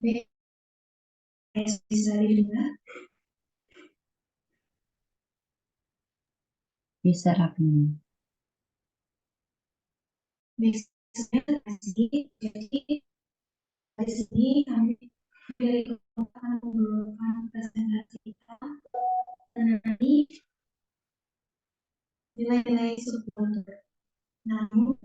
Bisa didengar? Bisa Raffi. Biasanya kasih, jadi di sini kami dari akan membawakan presentasi kita mengenai nilai-nilai subkultur. Namun,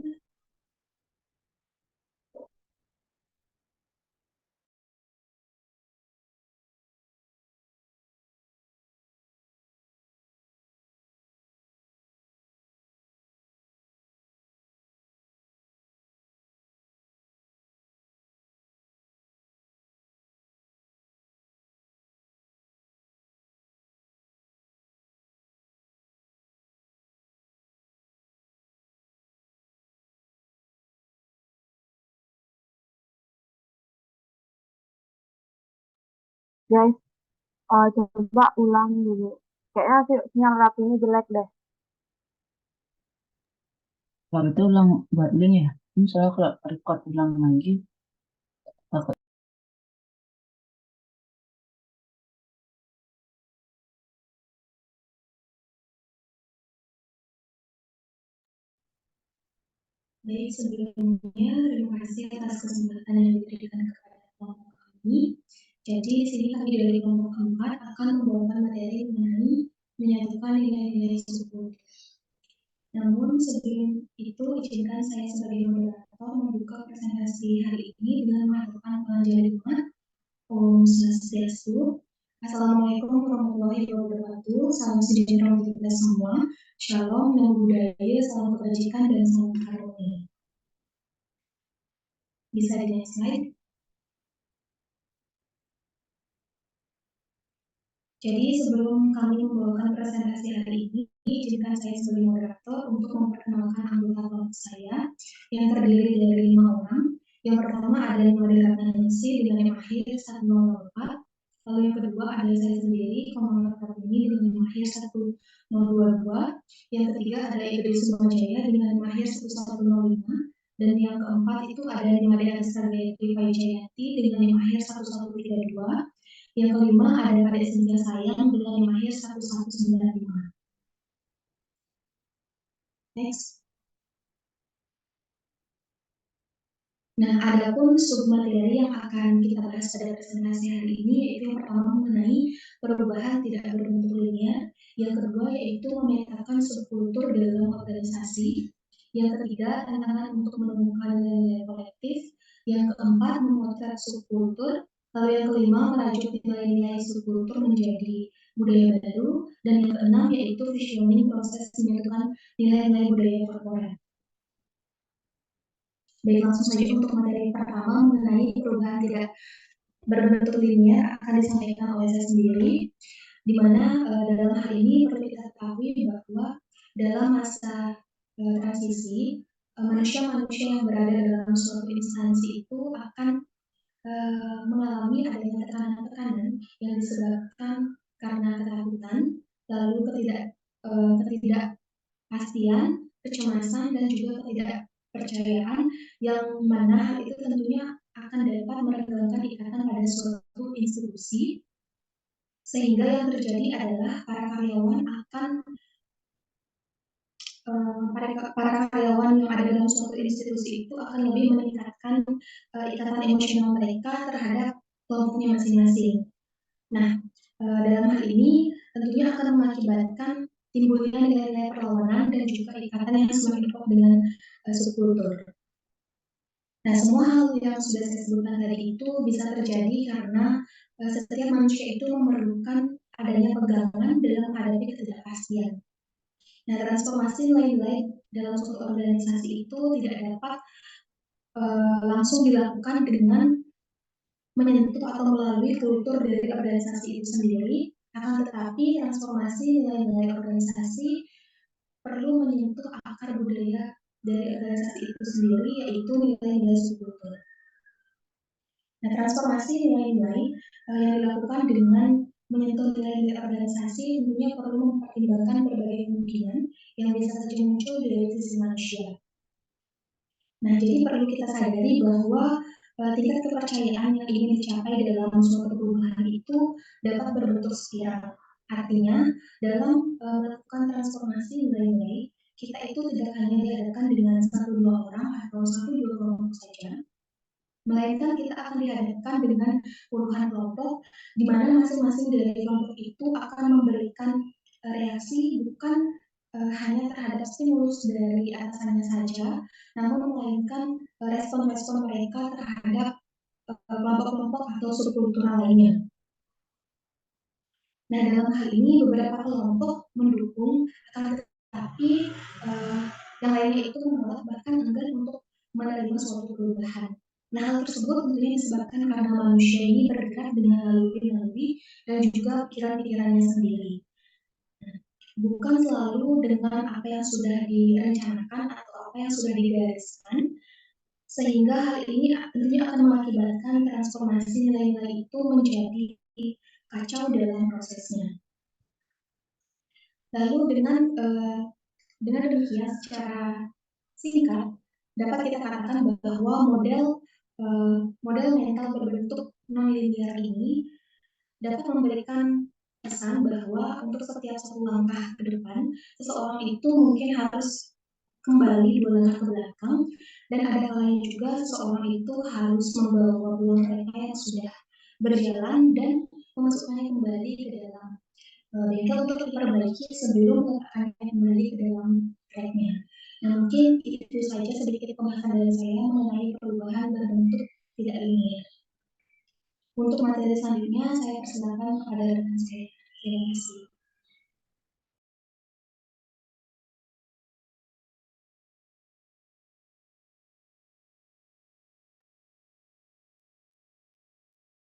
Guys, coba ulang dulu. Kayaknya sinyal Rapinya jelek deh. Kalau itu ulang buat link ya. Misalnya kalau record ulang lagi, takut. baik sebelumnya terima kasih atas kesempatan yang diberikan kepada kelompok kami. Jadi di sini kami dari kelompok keempat akan membawakan materi mengenai menyatukan nilai-nilai subkultur. Namun sebelum itu izinkan saya sebagai moderator membuka presentasi hari ini dengan melakukan pengajian Jumat. Om Swastiastu. Assalamualaikum warahmatullahi wabarakatuh. Salam sejahtera untuk kita semua. Shalom, namo buddhaya, salam kebajikan dan salam karunia. Bisa di next slide. Jadi sebelum kami membawakan presentasi hari ini, izinkan saya sebagai moderator untuk memperkenalkan anggota kelompok saya yang terdiri dari 5 orang. Yang pertama ada Mari Ratnanisi dengan NIM akhir 104. Lalu yang kedua ada saya sendiri, Komang Kartini dengan NIM akhir 1022. Yang ketiga ada Ibu Sumajaya dengan NIM akhir 1105. Dan yang keempat itu ada Mari Aristar Gayatri Pajayanti dengan NIM akhir 1132. Yang kelima ada Kadek Senja Sayang dengan NIM akhir 1195. Next. Nah, adapun submateri yang akan kita bahas pada presentasi hari ini yaitu yang pertama mengenai perubahan tidak berbentuk linear, yang kedua yaitu memetakan subkultur dalam organisasi, yang ketiga tantangan untuk menemukan nilai kolektif, yang keempat memotret subkultur, lalu yang kelima merajut nilai-nilai subkultur menjadi budaya baru, dan yang keenam yaitu visioning proses menyatukan nilai-nilai budaya korporat. Baik, langsung saja untuk materi pertama mengenai perubahan tidak berbentuk linear akan disampaikan oleh saya sendiri, di mana dalam hal ini perlu kita ketahui bahwa dalam masa transisi, manusia-manusia yang berada dalam suatu instansi itu akan mengalami adanya tekanan-tekanan yang disebabkan karena ketakutan, lalu ketidakpastian, kecemasan, dan juga ketidakpercayaan yang mana hal itu tentunya akan dapat meregangkan ikatan pada suatu institusi, sehingga yang terjadi adalah para karyawan yang ada dalam suatu institusi itu akan lebih meningkatkan ikatan emosional mereka terhadap kelompoknya masing-masing. Nah, dalam hal ini tentunya akan mengakibatkan timbulnya nilai-nilai perlawanan dan juga ikatan yang semakin kuat dengan subkultur. Nah, semua hal yang sudah saya sebutkan tadi itu bisa terjadi karena setiap manusia itu memerlukan adanya pegangan dalam menghadapi ketidakpastian. Nah, transformasi nilai-nilai dalam suatu organisasi itu tidak dapat langsung dilakukan dengan menyentuh atau melalui kultur dari organisasi itu sendiri, akan tetapi transformasi nilai-nilai organisasi perlu menyentuh akar budaya dari organisasi itu sendiri, yaitu nilai-nilai subkultur. Nah, transformasi nilai-nilai yang dilakukan dengan menyentuh nilai-nilai organisasi tentunya perlu mempertimbangkan berbagai kemungkinan yang bisa saja muncul dari sisi manusia. Nah, jadi perlu kita sadari bahwa tingkat kepercayaan yang ingin dicapai dalam suatu perubahan itu dapat berbentuk spiral. Artinya, dalam melakukan transformasi nilai-nilai, kita itu tidak hanya dihadapkan dengan satu dua orang atau satu dua kelompok saja, melainkan kita akan dihadapkan dengan puluhan kelompok, di mana masing-masing dari kelompok itu akan memberikan reaksi bukan hanya terhadap stimulus dari atasannya saja, namun melainkan respon-respon mereka terhadap kelompok-kelompok atau subkultural lainnya. Nah, dalam hal ini beberapa kelompok mendukung, akan tetapi yang lainnya itu menolak bahkan enggan untuk menerima suatu perubahan. Nah, hal tersebut tentunya disebabkan karena manusia ini bergerak dengan naluri-naluri dan juga pikiran-pikirannya sendiri. Bukan selalu dengan apa yang sudah direncanakan atau apa yang sudah digariskan, sehingga hal ini tentunya akan mengakibatkan transformasi nilai-nilai itu menjadi kacau dalam prosesnya. Lalu dengan demikian secara singkat dapat kita katakan bahwa model mental berbentuk non-linear ini dapat memberikan pesan bahwa untuk setiap satu langkah ke depan, seseorang itu mungkin harus kembali dua langkah ke belakang, dan ada kalanya juga seseorang itu harus membawa bola kereta yang sudah berjalan dan memasukkannya kembali ke dalam bengkel untuk diperbaiki sebelum letakkannya kembali ke dalam tracknya. Nah, mungkin itu saja sedikit pembahasan dari saya mengenai perubahan berbentuk tidak linear. Untuk materi selanjutnya, saya persilakan kepada rekan saya. Terima kasih.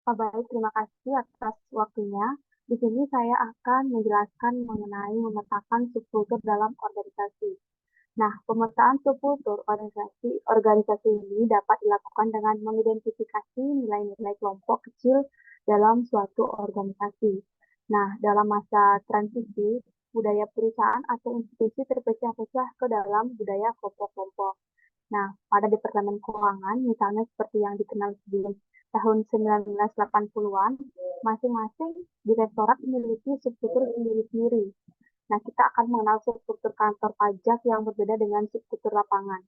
Baik, terima kasih atas waktunya. Di sini saya akan menjelaskan mengenai memetakan subkultur dalam organisasi. Nah, pemetaan subkultur organisasi ini dapat dilakukan dengan mengidentifikasi nilai-nilai kelompok kecil dalam suatu organisasi. Nah, dalam masa transisi, budaya perusahaan atau institusi terpecah-pecah ke dalam budaya kelompok-kelompok. Nah, pada Departemen Keuangan, misalnya seperti yang dikenal sebelum tahun 1980-an, masing-masing direktorat memiliki subkultur sendiri-sendiri. Nah, kita akan mengenal subkultur kantor pajak yang berbeda dengan subkultur lapangan,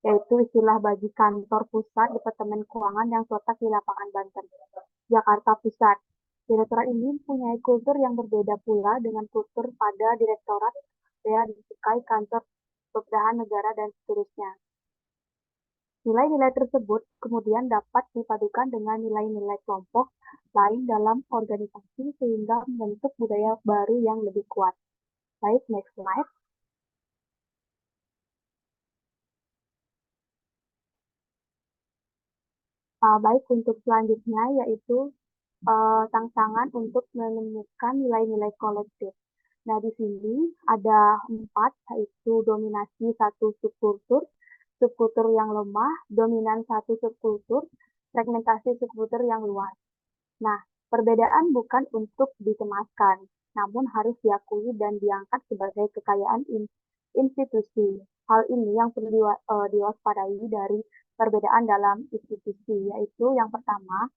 yaitu istilah bagi kantor pusat Departemen Keuangan yang terletak di Lapangan Banten, Jakarta Pusat. Direktorat ini mempunyai kultur yang berbeda pula dengan kultur pada direktorat bea dan cukai, kantor pemerintahan negara, dan seterusnya. Nilai-nilai tersebut kemudian dapat dipadukan dengan nilai-nilai kelompok lain dalam organisasi sehingga membentuk budaya baru yang lebih kuat. Baik, next slide. Baik, untuk selanjutnya yaitu tantangan untuk menemukan nilai-nilai kolektif. Nah, di sini ada 4, yaitu dominasi satu subkultur, subkultur yang lemah, dominan satu subkultur, fragmentasi subkultur yang luas. Nah, perbedaan bukan untuk dicemaskan, namun harus diakui dan diangkat sebagai kekayaan institusi. Hal ini yang perlu diwaspadai dari perbedaan dalam institusi, yaitu yang pertama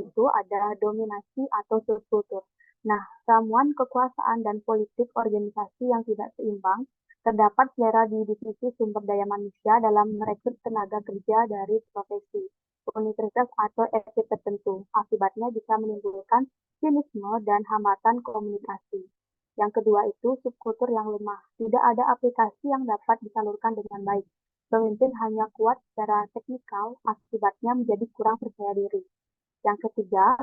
itu ada dominasi atau subkultur. Nah, ramuan kekuasaan dan politik organisasi yang tidak seimbang terdapat selera di divisi sumber daya manusia dalam merekrut tenaga kerja dari profesi, universitas atau ekip tertentu. Akibatnya bisa menimbulkan sinisme dan hambatan komunikasi. Yang kedua itu subkultur yang lemah. Tidak ada aplikasi yang dapat disalurkan dengan baik. Pemimpin hanya kuat secara teknikal, akibatnya menjadi kurang percaya diri. Yang ketiga,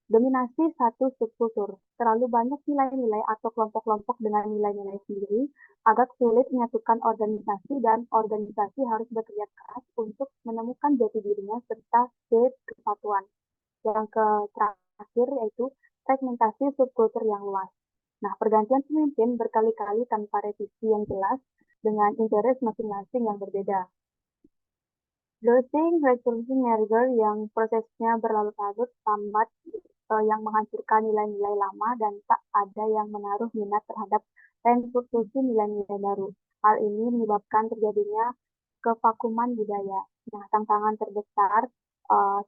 dominasi satu subkultur. Terlalu banyak nilai-nilai atau kelompok-kelompok dengan nilai-nilai sendiri, agak sulit menyatukan organisasi dan organisasi harus bekerja keras untuk menemukan jati dirinya serta spirit kesatuan. Yang terakhir yaitu fragmentasi subkultur yang luas. Nah, pergantian pemimpin berkali-kali tanpa revisi yang jelas dengan interest masing-masing yang berbeda. Losing resolution merger yang prosesnya berlarut-larut lambat yang menghancurkan nilai-nilai lama dan tak ada yang menaruh minat terhadap reintroduksi nilai-nilai baru. Hal ini menyebabkan terjadinya kevakuman budaya. Nah, tantangan terbesar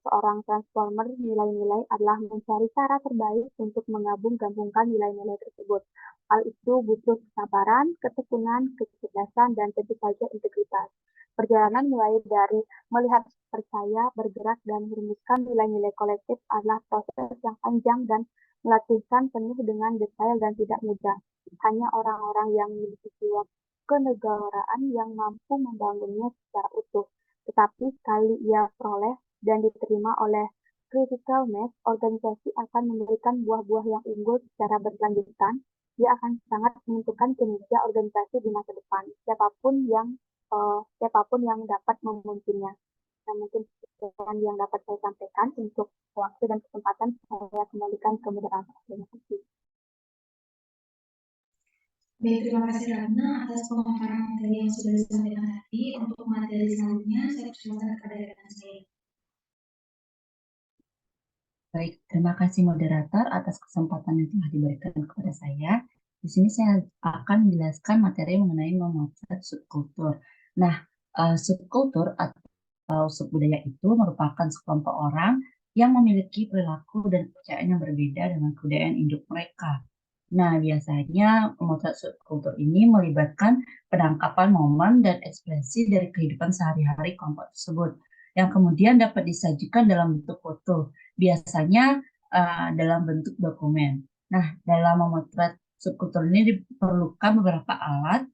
seorang transformer nilai-nilai adalah mencari cara terbaik untuk menggabung-gabungkan nilai-nilai tersebut. Hal itu butuh kesabaran, ketekunan, kecerdasan, dan tentu saja integritas. Perjalanan mulai dari melihat, percaya, bergerak, dan merumuskan nilai-nilai kolektif adalah proses yang panjang dan melatihkan penuh dengan detail dan tidak mudah. Hanya orang-orang yang memiliki jiwa kenegaraan yang mampu membangunnya secara utuh. Tetapi sekali ia peroleh dan diterima oleh critical mass, organisasi akan memberikan buah-buah yang unggul secara berkelanjutan. Dia akan sangat menentukan kinerja organisasi di masa depan. Siapapun yang dapat memimpinnya. Nah, mungkin sekian yang dapat saya sampaikan. Untuk waktu dan kesempatan saya kembalikan ke moderator. Terima kasih. Baik, terima kasih Ratna atas pemaparan materi yang sudah disampaikan tadi. Untuk materi selanjutnya, saya persilakan kepada rekan saya. Baik, terima kasih moderator atas kesempatan yang telah diberikan kepada saya. Di sini saya akan menjelaskan materi mengenai memotret subkultur. Nah, subkultur atau subbudaya itu merupakan sekelompok orang yang memiliki perilaku dan kepercayaan yang berbeda dengan kebudayaan induk mereka. Nah, biasanya memotret subkultur ini melibatkan penangkapan momen dan ekspresi dari kehidupan sehari-hari kelompok tersebut, yang kemudian dapat disajikan dalam bentuk foto, biasanya dalam bentuk dokumen. Nah, dalam memotret subkultur ini diperlukan beberapa alat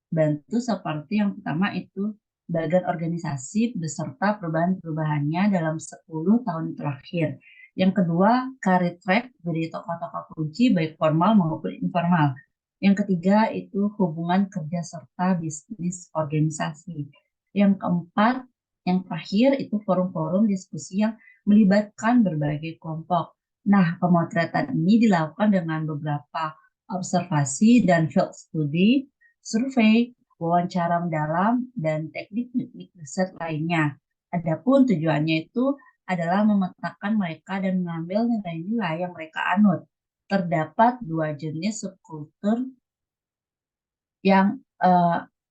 bantu seperti yang pertama itu bagian organisasi beserta perubahan-perubahannya dalam 10 tahun terakhir. Yang kedua, career track dari tokoh-tokoh kunci baik formal maupun informal. Yang ketiga itu hubungan kerja serta bisnis organisasi. Yang keempat, yang terakhir itu forum-forum diskusi yang melibatkan berbagai kelompok. Nah, pemotretan ini dilakukan dengan beberapa observasi dan field study, survei, wawancara mendalam, dan teknik-teknik riset lainnya. Adapun tujuannya itu adalah memetakan mereka dan mengambil nilai-nilai yang mereka anut. Terdapat dua jenis subkultur yang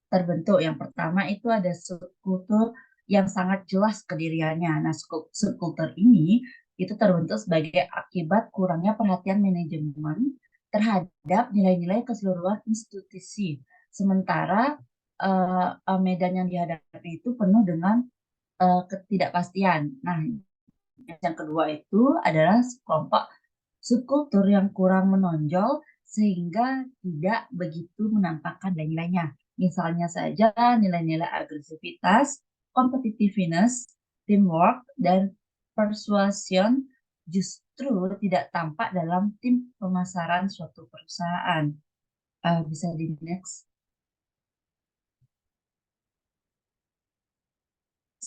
terbentuk. Yang pertama itu ada subkultur yang sangat jelas kediriannya. Nah, subkultur ini itu terbentuk sebagai akibat kurangnya perhatian manajemen terhadap nilai-nilai keseluruhan institusi. Sementara medan yang dihadapi itu penuh dengan ketidakpastian. Nah, yang kedua itu adalah kelompok subkultur yang kurang menonjol sehingga tidak begitu menampakkan nilai-nilainya. Misalnya saja nilai-nilai agresivitas, competitiveness, teamwork, dan persuasion justru tidak tampak dalam tim pemasaran suatu perusahaan. Bisa di next.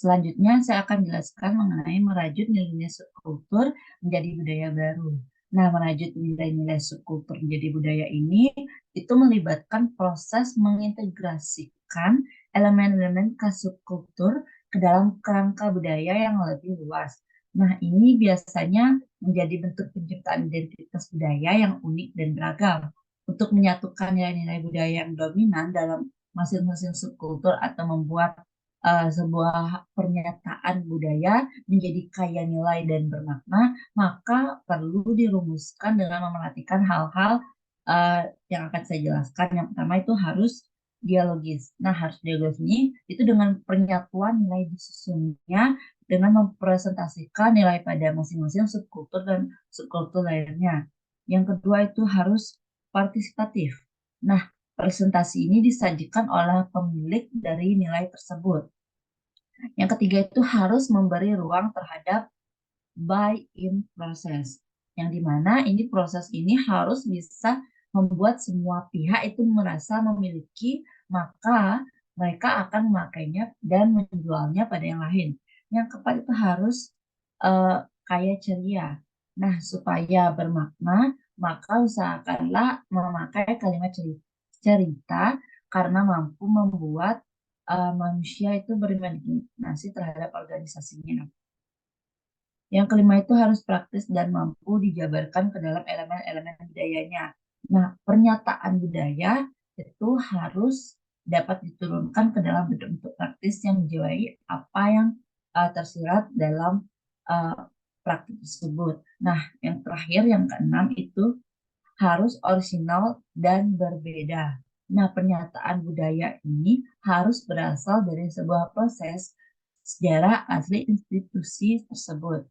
Selanjutnya saya akan jelaskan mengenai merajut nilai-nilai subkultur menjadi budaya baru. Nah, merajut nilai-nilai subkultur menjadi budaya ini itu melibatkan proses mengintegrasikan elemen-elemen subkultur ke dalam kerangka budaya yang lebih luas. Nah, ini biasanya menjadi bentuk penciptaan identitas budaya yang unik dan beragam. Untuk menyatukan nilai-nilai budaya yang dominan dalam masing-masing subkultur atau membuat sebuah pernyataan budaya menjadi kaya nilai dan bermakna, maka perlu dirumuskan dengan memerhatikan hal-hal yang akan saya jelaskan. Yang pertama itu harus dialogis. Nah, harus dialogis ini itu dengan penyatuan nilai disusunnya dengan mempresentasikan nilai pada masing-masing subkultur dan subkultur lainnya. Yang kedua itu harus partisipatif. Nah, presentasi ini disajikan oleh pemilik dari nilai tersebut. Yang ketiga itu harus memberi ruang terhadap buy-in proses, yang dimana ini proses ini harus bisa membuat semua pihak itu merasa memiliki, maka mereka akan memakainya dan menjualnya pada yang lain. Yang keempat itu harus kaya ceria. Nah, supaya bermakna, maka usahakanlah memakai kalimat cerita karena mampu membuat manusia itu berimajinasi terhadap organisasinya. Yang kelima itu harus praktis dan mampu dijabarkan ke dalam elemen-elemen budayanya. Nah, pernyataan budaya itu harus dapat diturunkan ke dalam bentuk praktis yang menjiwai apa yang tersirat dalam praktik tersebut. Nah, yang terakhir, yang keenam itu harus orisinal dan berbeda. Nah, pernyataan budaya ini harus berasal dari sebuah proses sejarah asli institusi tersebut.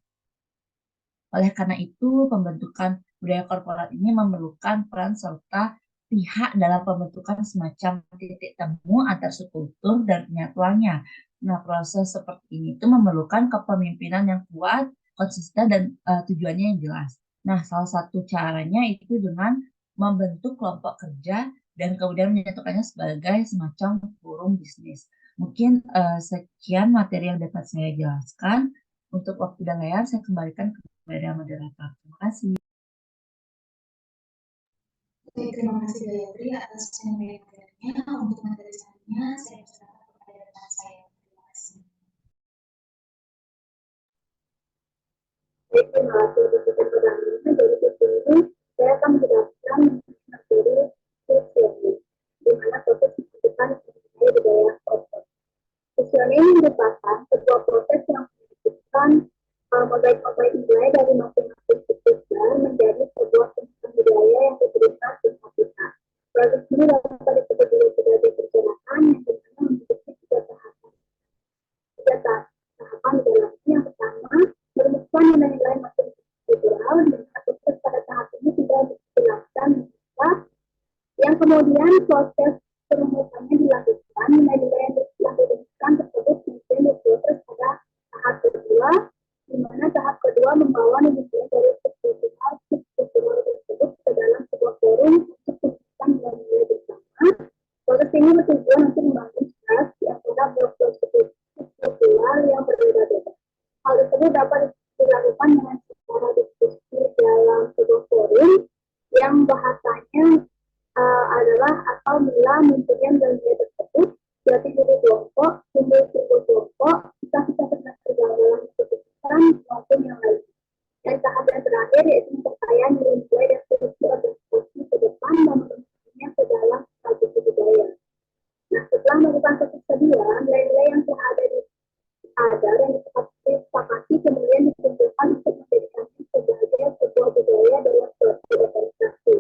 Oleh karena itu, pembentukan budaya korporat ini memerlukan peran serta pihak dalam pembentukan semacam titik temu antar subkultur dan penyatuannya. Nah, proses seperti ini itu memerlukan kepemimpinan yang kuat, konsisten, dan tujuannya yang jelas. Nah, salah satu caranya itu dengan membentuk kelompok kerja dan kemudian menyatukannya sebagai semacam forum bisnis. Mungkin sekian materi yang dapat saya jelaskan. Untuk waktu dan layar, saya kembalikan kepada moderator. Terima kasih. Baik, terima kasih Gayatri atas penyampaiannya. Untuk materi selanjutnya, saya persilakan kepada rekan saya. Terima kasih. Baik, terima kasih atas kesempatan ini. Dari sini, saya akan menjelaskan materi Visioning, di mana fokus menunjukkan mengenai budaya korporat. Visioning merupakan sebuah proses yang menunjukkan mozaik-mozaik nilai dari masing-masing subkultur menjadi sebuah semacam budaya yang diberikan tingkat-tingkat. Proses ini dapat disebut sebagai perjalanan yang dimana memiliki tiga tahapan. Tahapan di dalamnya yang pertama merumuskan nilai-nilai masing kultural dan fokus pada tahap ini tidak dijelaskan yang kemudian proses perumusannya dilakukan, nilai-nilai yang dilakukan tersebut kemudian diproses pada tahap kedua, di mana tahap kedua membawa nilai dari subkultural tersebut ke dalam sebuah forum untuk menemukan nilai-nilai bersama. Proses ini bertujuan untuk membangun trust di antara blok-blok subkultural yang berbeda-beda. Hal tersebut dapat dilakukan dengan cara diskusi dalam sebuah forum yang bahasanya adalah asal mula munculnya nilai tersebut, jati diri kelompok, simbol-simbol kelompok, kisah-kisah tentang pergaulan keputusan maupun yang lain. Dan tahap yang terakhir yaitu memperkaya nilai-nilai dan fungsi organisasi ke depan dan menemukannya ke dalam strategi budaya. Nah, setelah melakukan proses kedua, nilai-nilai yang telah ada yang disepakati kemudian dikumpulkan untuk menjadikannya sebagai sebuah budaya dalam suatu organisasi.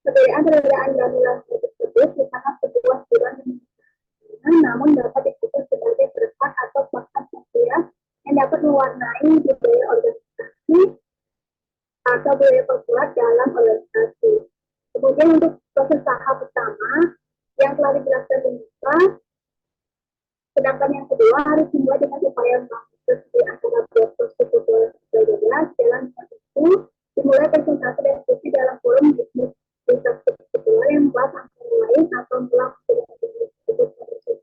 Perbedaan dalam tersebut merupakan sebuah aturan yang namun dapat disebut sebagai perekat atau fakta sosial yang dapat mewarnai budaya organisasi atau budaya korporat dalam organisasi. Kemudian untuk proses tahap pertama yang telah dijelaskan di atas, sedangkan yang kedua harus dimulai dengan upaya membangun di antara proses kultural berbeda. Dalam itu dimulai presentasi dan diskusi dalam forum bisnis kultural yang membahas antara lain atau melakukan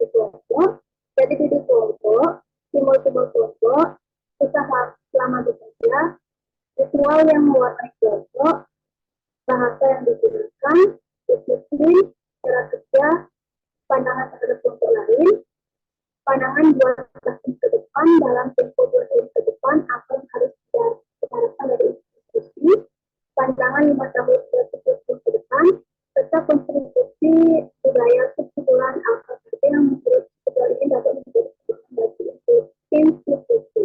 kelompok, jadi diri kelompok, simbol-simbol kelompok, usaha selama bekerja, ritual yang mewarnai kelompok, bahasa yang digunakan, disiplin, cara kerja, pandangan terhadap kelompok lain, pandangan 12 tahun ke depan dalam tempo 2 tahun ke depan apa yang harus diharapkan dari institusi, pandangan 5 tahun ke depan, serta kontribusi budaya kesimpulan apa saja yang menurut budaya ini dapat menjadi bagi institusi.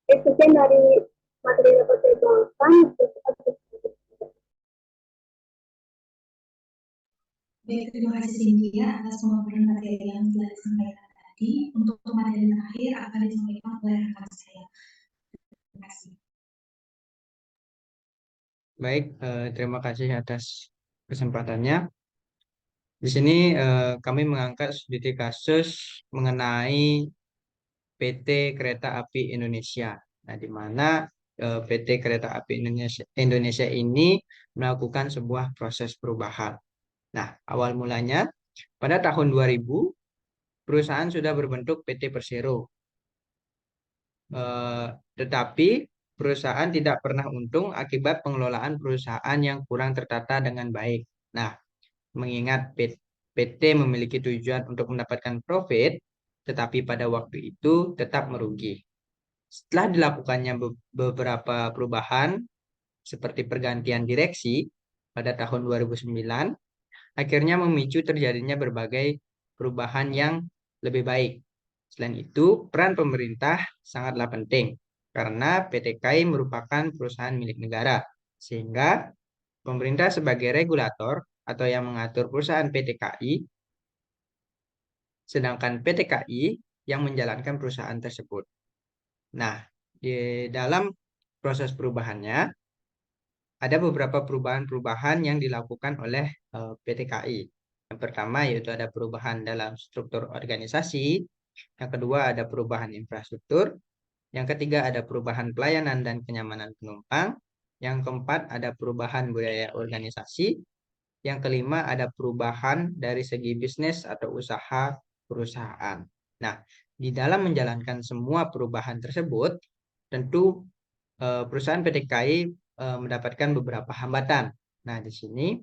Sekian dari materi yang dapat saya bawakan. Baik, terima kasih Cynthia atas pemaparan materi yang telah disampaikan tadi. Untuk materi terakhir akan disampaikan oleh rekan saya. Terima kasih. Baik, terima kasih atas kesempatannya. Di sini kami mengangkat studi kasus mengenai PT Kereta Api Indonesia. Nah, di mana PT Kereta Api Indonesia ini melakukan sebuah proses perubahan. Nah, awal mulanya pada tahun 2000 perusahaan sudah berbentuk PT Persero. Tetapi perusahaan tidak pernah untung akibat pengelolaan perusahaan yang kurang tertata dengan baik. Nah, mengingat PT memiliki tujuan untuk mendapatkan profit, tetapi pada waktu itu tetap merugi. Setelah dilakukannya beberapa perubahan, seperti pergantian direksi pada tahun 2009, akhirnya memicu terjadinya berbagai perubahan yang lebih baik. Selain itu, peran pemerintah sangatlah penting karena PT KAI merupakan perusahaan milik negara, sehingga pemerintah sebagai regulator atau yang mengatur perusahaan PT KAI, sedangkan PT KAI yang menjalankan perusahaan tersebut. Nah, di dalam proses perubahannya, ada beberapa perubahan-perubahan yang dilakukan oleh PT KAI. Yang pertama yaitu ada perubahan dalam struktur organisasi, yang kedua ada perubahan infrastruktur, yang ketiga ada perubahan pelayanan dan kenyamanan penumpang, yang keempat ada perubahan budaya organisasi, yang kelima ada perubahan dari segi bisnis atau usaha perusahaan. Nah, di dalam menjalankan semua perubahan tersebut, tentu perusahaan PT KAI mendapatkan beberapa hambatan. Nah, di sini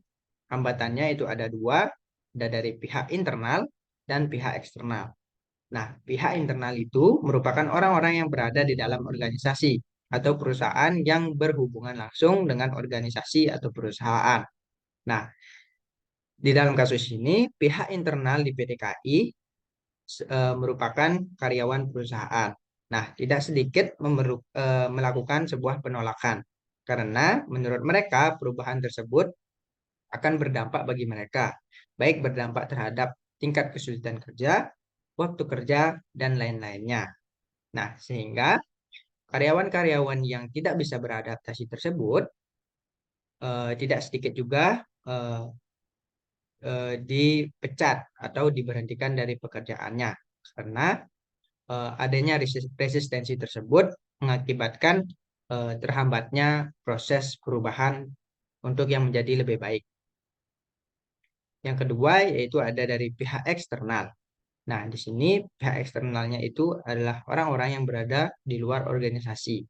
hambatannya itu ada dua, ada dari pihak internal dan pihak eksternal. Nah, pihak internal itu merupakan orang-orang yang berada di dalam organisasi atau perusahaan yang berhubungan langsung dengan organisasi atau perusahaan. Nah, di dalam kasus ini, pihak internal di PT KAI merupakan karyawan perusahaan. Nah, tidak sedikit melakukan sebuah penolakan karena menurut mereka perubahan tersebut akan berdampak bagi mereka, baik berdampak terhadap tingkat kesulitan kerja, waktu kerja, dan lain-lainnya. Nah, sehingga karyawan-karyawan yang tidak bisa beradaptasi tersebut tidak sedikit juga dipecat atau diberhentikan dari pekerjaannya karena adanya resistensi tersebut mengakibatkan terhambatnya proses perubahan untuk yang menjadi lebih baik. Yang kedua yaitu ada dari pihak eksternal. Nah, di sini pihak eksternalnya itu adalah orang-orang yang berada di luar organisasi.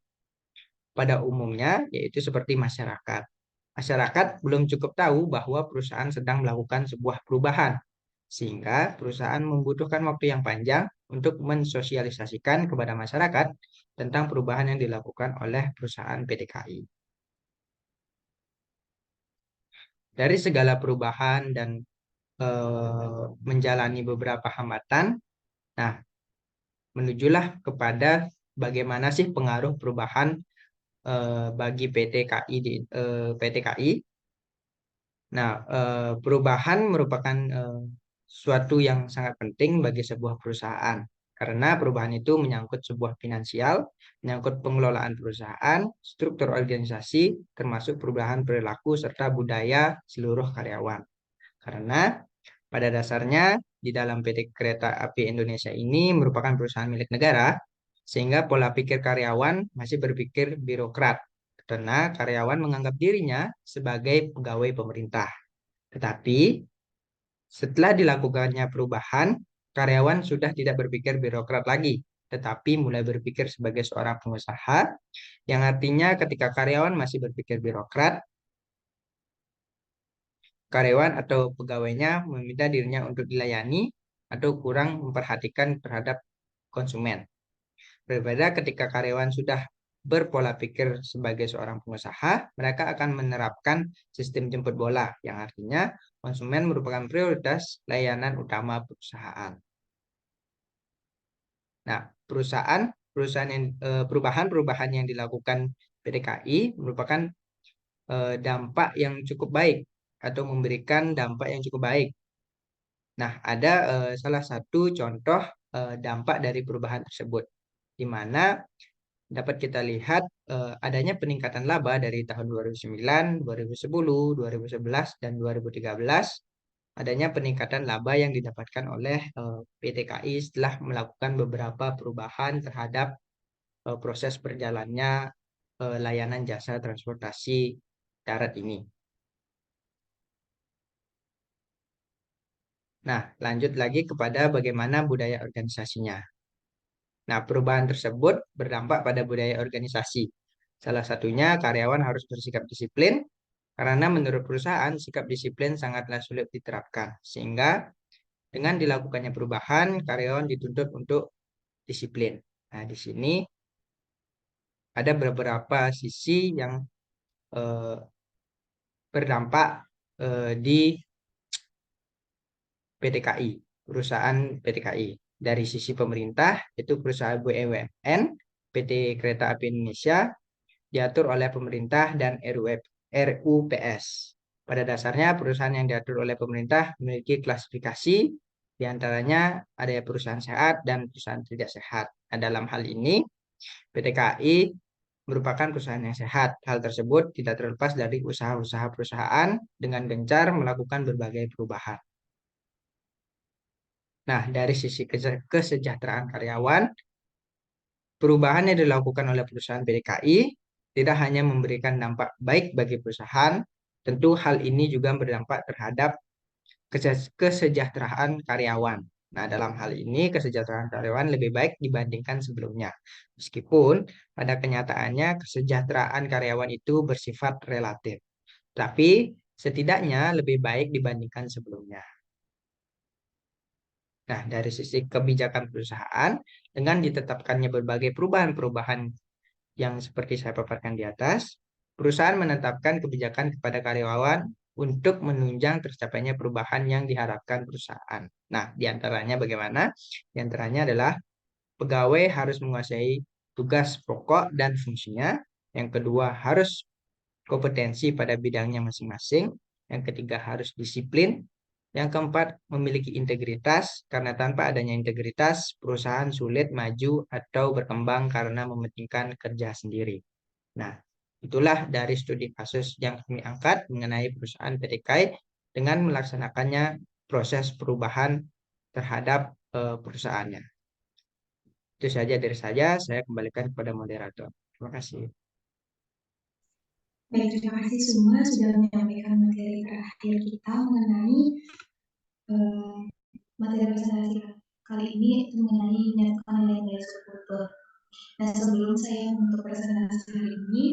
Pada umumnya yaitu seperti masyarakat. Masyarakat belum cukup tahu bahwa perusahaan sedang melakukan sebuah perubahan, sehingga perusahaan membutuhkan waktu yang panjang untuk mensosialisasikan kepada masyarakat tentang perubahan yang dilakukan oleh perusahaan PT KAI. Dari segala perubahan dan menjalani beberapa hambatan, nah menujulah kepada bagaimana sih pengaruh perubahan bagi PT KAI PT KAI. Nah, perubahan merupakan suatu yang sangat penting bagi sebuah perusahaan karena perubahan itu menyangkut sebuah finansial, menyangkut pengelolaan perusahaan, struktur organisasi, termasuk perubahan perilaku serta budaya seluruh karyawan. Karena pada dasarnya di dalam PT Kereta Api Indonesia ini merupakan perusahaan milik negara, sehingga pola pikir karyawan masih berpikir birokrat karena karyawan menganggap dirinya sebagai pegawai pemerintah. Tetapi setelah dilakukannya perubahan, karyawan sudah tidak berpikir birokrat lagi, tetapi mulai berpikir sebagai seorang pengusaha, yang artinya ketika karyawan masih berpikir birokrat, karyawan atau pegawainya meminta dirinya untuk dilayani atau kurang memperhatikan terhadap konsumen. Berbeda ketika karyawan sudah berpola pikir sebagai seorang pengusaha, mereka akan menerapkan sistem jemput bola, yang artinya konsumen merupakan prioritas layanan utama perusahaan. Nah, perubahan-perubahan yang dilakukan PT KAI merupakan dampak yang cukup baik atau memberikan dampak yang cukup baik. Nah, ada salah satu contoh dampak dari perubahan tersebut, di mana dapat kita lihat adanya peningkatan laba dari tahun 2009, 2010, 2011, dan 2013. Adanya peningkatan laba yang didapatkan oleh PT KAI setelah melakukan beberapa perubahan terhadap proses berjalannya layanan jasa transportasi darat ini. Nah, lanjut lagi kepada bagaimana budaya organisasinya. Nah, perubahan tersebut berdampak pada budaya organisasi. Salah satunya karyawan harus bersikap disiplin, karena menurut perusahaan sikap disiplin sangatlah sulit diterapkan. Sehingga dengan dilakukannya perubahan, karyawan dituntut untuk disiplin. Nah, di sini ada beberapa sisi yang berdampak di PTKI, perusahaan PTKI. Dari sisi pemerintah, itu perusahaan BUMN, PT Kereta Api Indonesia, diatur oleh pemerintah dan RUPS. Pada dasarnya, perusahaan yang diatur oleh pemerintah memiliki klasifikasi, di antaranya ada perusahaan sehat dan perusahaan tidak sehat. Nah, dalam hal ini, PT KAI merupakan perusahaan yang sehat. Hal tersebut tidak terlepas dari usaha-usaha perusahaan dengan gencar melakukan berbagai perubahan. Nah, dari sisi kesejahteraan karyawan, perubahan yang dilakukan oleh perusahaan PT KAI tidak hanya memberikan dampak baik bagi perusahaan, tentu hal ini juga berdampak terhadap kesejahteraan karyawan. Nah, dalam hal ini kesejahteraan karyawan lebih baik dibandingkan sebelumnya. Meskipun pada kenyataannya kesejahteraan karyawan itu bersifat relatif, tapi setidaknya lebih baik dibandingkan sebelumnya. Nah, dari sisi kebijakan perusahaan, dengan ditetapkannya berbagai perubahan-perubahan yang seperti saya paparkan di atas, perusahaan menetapkan kebijakan kepada karyawan untuk menunjang tercapainya perubahan yang diharapkan perusahaan. Nah, di antaranya bagaimana? Di antaranya adalah pegawai harus menguasai tugas pokok dan fungsinya. Yang kedua, harus kompetensi pada bidangnya masing-masing. Yang ketiga, harus disiplin. Yang keempat, memiliki integritas, karena tanpa adanya integritas, perusahaan sulit maju atau berkembang karena mementingkan kerja sendiri. Nah, itulah dari studi kasus yang kami angkat mengenai perusahaan PT KAI dengan melaksanakannya proses perubahan terhadap perusahaannya. Itu saja dari saya kembalikan kepada moderator. Terima kasih. Baik, terima kasih semua sudah menyampaikan materi terakhir kita mengenai materi presentasi kali ini itu mengenai menyatukan nilai-nilai subkultur. Nah, sebelum saya untuk presentasi hari ini,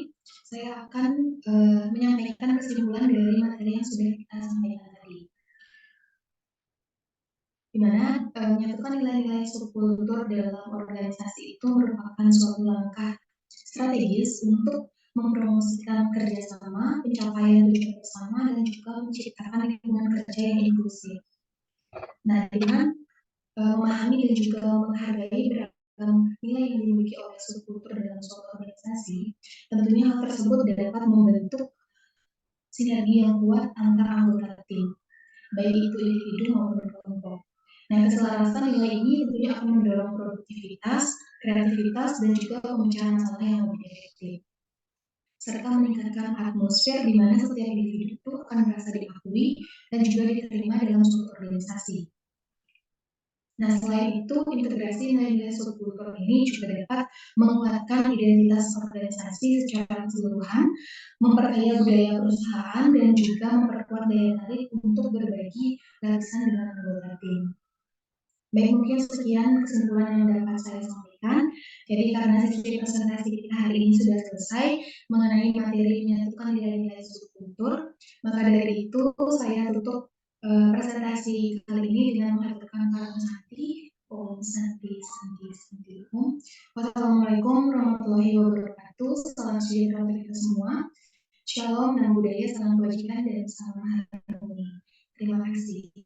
saya akan menyampaikan kesimpulan dari materi yang sudah kita sampaikan tadi. Di mana menyatukan nilai-nilai subkultur dalam organisasi itu merupakan suatu langkah strategis untuk mempromosikan kerjasama, pencapaian tujuan bersama, dan juga menciptakan lingkungan kerja yang inklusif. Nah, dengan memahami dan juga menghargai beragam nilai yang dimiliki oleh subkultur dalam suatu organisasi, tentunya hal tersebut dapat membentuk sinergi yang kuat antar anggota tim, baik itu individu maupun kelompok. Nah, keselarasan nilai ini tentunya akan mendorong produktivitas, kreativitas, dan juga pemecahan masalah yang lebih efektif, serta meningkatkan atmosfer di mana setiap individu itu akan merasa diakui dan juga diterima dalam suatu organisasi. Nah, selain itu, integrasi nilai-nilai subkultur ini juga dapat menguatkan identitas organisasi secara keseluruhan, memperkaya budaya perusahaan, dan juga memperkuat daya tarik untuk berbagi gagasan dengan anggota tim. Baik, mungkin sekian kesimpulan yang dapat saya sampaikan. Jadi karena sesi presentasi kita hari ini sudah selesai mengenai materi menyatukan nilai-nilai subkultur, maka dari itu saya tutup presentasi kali ini dengan mengatakan kata Santi, Om Santi, Santi, Santi, Om. Wassalamualaikum warahmatullahi wabarakatuh. Salam sejahtera untuk kita semua. Shalom, nama budaya, salam kebajikan, dan salam harmoni. Terima kasih.